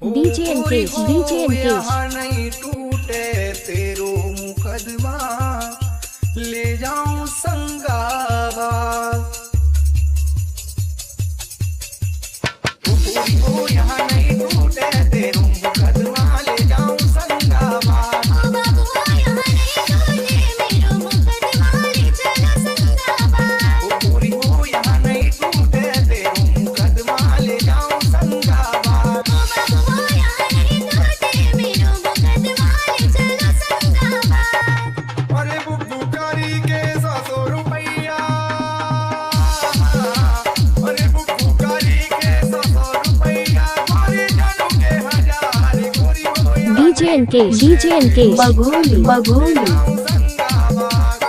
DJ इनकेश यहाँ नहीं टूटे तेरो मुकदमा, ले जाऊं संगाबाद। ओ यहाँ नहीं टूटे तेरो मुकदमा, ले जाऊं संगाबाद। ओ यहाँ नहीं टूटे तेरो मुकदमा, ले जाऊं संगाबाद। अरे बुब्बू कारी के 100 रुपया, अरे बुब्बू कारी के 100 रुपया, गोरी जानू के 1000, गोरी हो या डीजे इनकेश बगोली संगाबाद।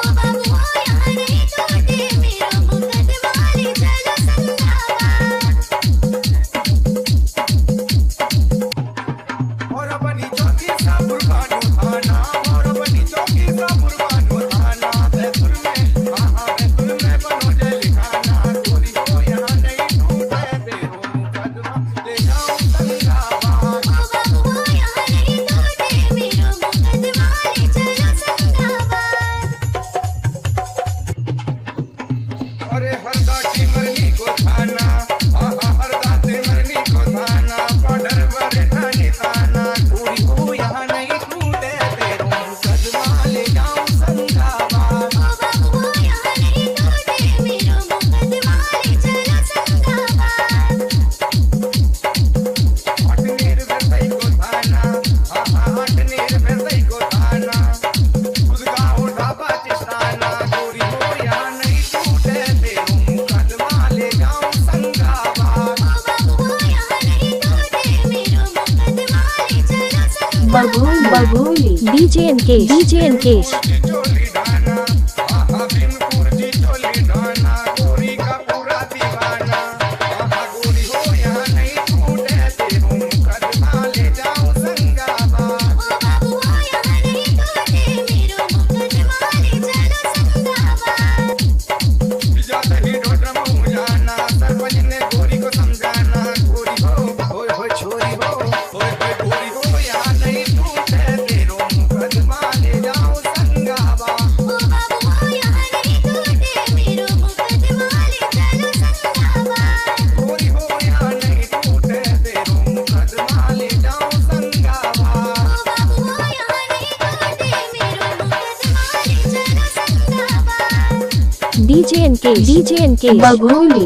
और अपनी चौकी सा बुरबानो थाना, और अपनी चौकी सा बुरबानो थाना, बैतूल में बैतूल में बनो जय लिखाना। गोरी हो यहाँ नहीं टूटे तेरो मुकदमा, ले जाऊं संगाबाद। अरे हरदा की मरनी को थाना, हरदा की मरनी को थाना, पाडर बड़े ठाणे थाना। गोरी हो यहाँ नहीं टूटे तेरो मुकदमा, ले जाऊं संगाबाद। अटनेर बेसई को थाना, अटनेर बेसई को थाना, गुदगांव ढाबा चिस्ताना। गोरी हो यहाँ नहीं टूटे तेरो मुकदमा, ले जाऊं संगाबाद। बगोली डीजे इनकेश चोली डाना, बिनपुर जी चोली डाना, गोरी का पूरा दीवाना। गोरी हो यहाँ नहीं टूटे तेरो मुकदमा, ले जाऊं संगाबाद। जाते ही डोडम हो जाना, सरपंच ने गोरी को समझाना। गोरी हो ओए छोरी हो, ओए गोरी हो यहाँ नहीं टूटे तेरो मुकदमा, ले जाऊं संगाबाद। गोरी हो यहाँ नहीं टूटे तेरो मुकदमा, ले जाऊं संगाबाद। डीजे इनकेश बगोली